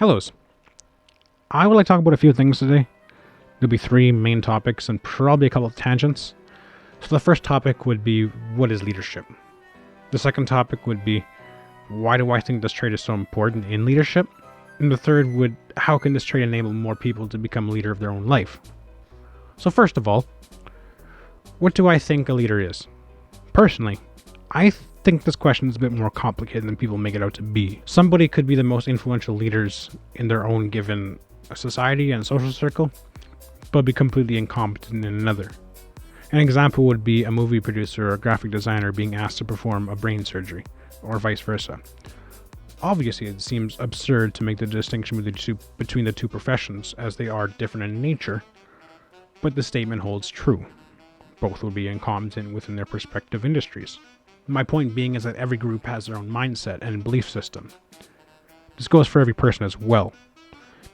Hellos. I would like to talk about a few things today. There'll be three main topics and probably a couple of tangents. So the first topic would be, what is leadership? The second topic would be, why do I think this trait is so important in leadership? And the third would, how can this trait enable more people to become a leader of their own life? So first of all, what do I think a leader is? Personally, I think this question is a bit more complicated than people make it out to be. Somebody could be the most influential leaders in their own given society and social circle, but be completely incompetent in another. An example would be a movie producer or a graphic designer being asked to perform a brain surgery, or vice versa. Obviously, it seems absurd to make the distinction between the two professions, as they are different in nature, but the statement holds true. Both will be incompetent within their respective industries. My point being is that every group has their own mindset and belief system. This goes for every person as well.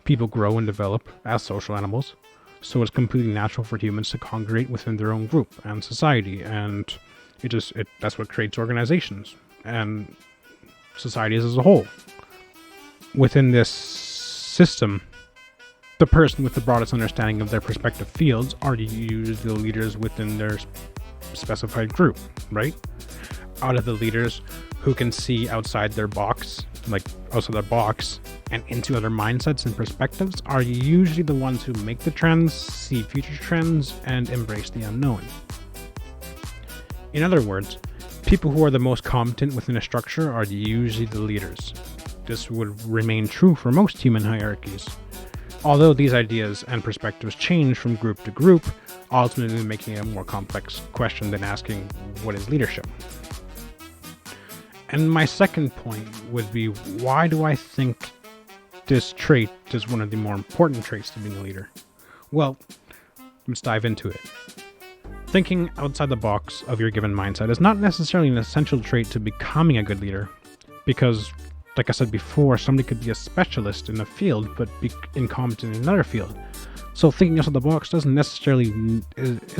People grow and develop as social animals, so it's completely natural for humans to congregate within their own group and society, and that's what creates organizations and societies as a whole. Within this system, the person with the broadest understanding of their respective fields are usually the leaders within their specified group, right? Out of the leaders who can see outside their box, and into other mindsets and perspectives, are usually the ones who make the trends, see future trends, and embrace the unknown. In other words, people who are the most competent within a structure are usually the leaders. This would remain true for most human hierarchies, although these ideas and perspectives change from group to group, ultimately making it a more complex question than asking, what is leadership? And my second point would be, why do I think this trait is one of the more important traits to being a leader? Well, let's dive into it. Thinking outside the box of your given mindset is not necessarily an essential trait to becoming a good leader, because, like I said before, somebody could be a specialist in a field but be incompetent in another field. So thinking outside the box it's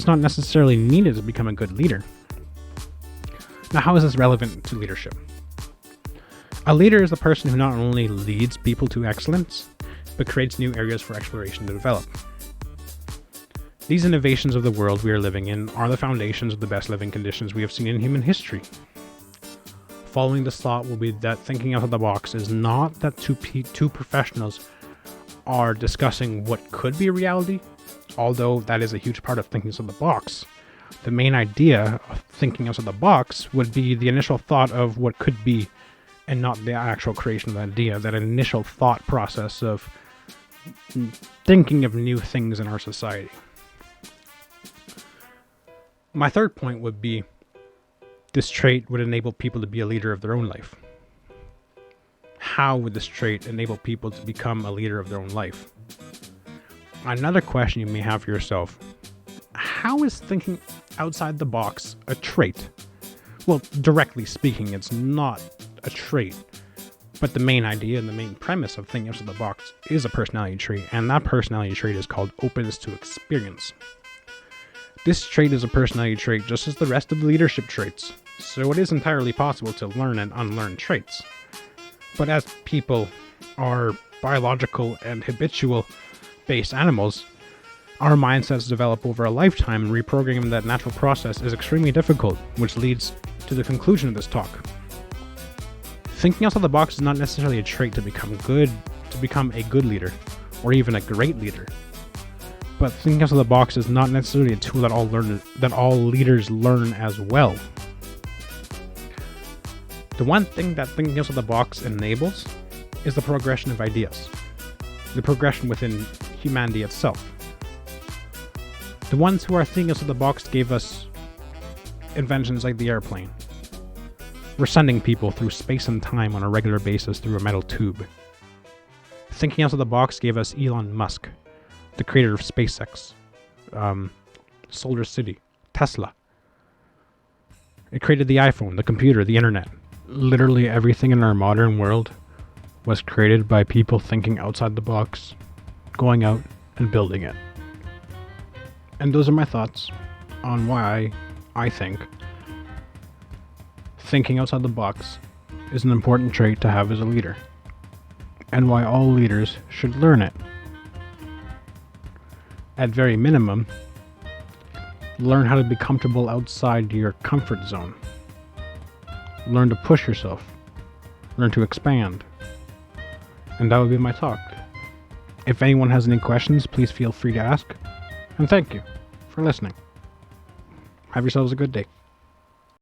not necessarily needed to become a good leader. Now, how is this relevant to leadership? A leader is the person who not only leads people to excellence, but creates new areas for exploration to develop. These innovations of the world we are living in are the foundations of the best living conditions we have seen in human history. Following this thought will be that thinking out of the box is not that two professionals are discussing what could be reality, although that is a huge part of thinking outside the box. The main idea of thinking outside the box would be the initial thought of what could be, and not the actual creation of the idea, that initial thought process of thinking of new things in our society. My third point would be, this trait would enable people to be a leader of their own life. How would this trait enable people to become a leader of their own life? Another question you may have for yourself: how is thinking outside the box a trait? Well, directly speaking, it's not a trait, but the main idea and the main premise of thinking outside the box is a personality trait, and that personality trait is called openness to experience. This trait is a personality trait just as the rest of the leadership traits, so it is entirely possible to learn and unlearn traits. But as people are biological and habitual based animals, our mindsets develop over a lifetime, and reprogramming that natural process is extremely difficult, which leads to the conclusion of this talk. Thinking outside the box is not necessarily a trait to become a good leader, or even a great leader. But thinking outside the box is not necessarily a tool that all leaders learn as well. The one thing that thinking outside the box enables is the progression of ideas, the progression within humanity itself. The ones who are thinking outside the box gave us inventions like the airplane. We're sending people through space and time on a regular basis through a metal tube. Thinking outside the box gave us Elon Musk, the creator of SpaceX, Solar City, Tesla. It created the iPhone, the computer, the internet. Literally everything in our modern world was created by people thinking outside the box, going out and building it. And those are my thoughts on why I think thinking outside the box is an important trait to have as a leader. and why all leaders should learn it. At very minimum, learn how to be comfortable outside your comfort zone. Learn to push yourself. Learn to expand. And that would be my talk. If anyone has any questions, please feel free to ask. And thank you for listening. Have yourselves a good day.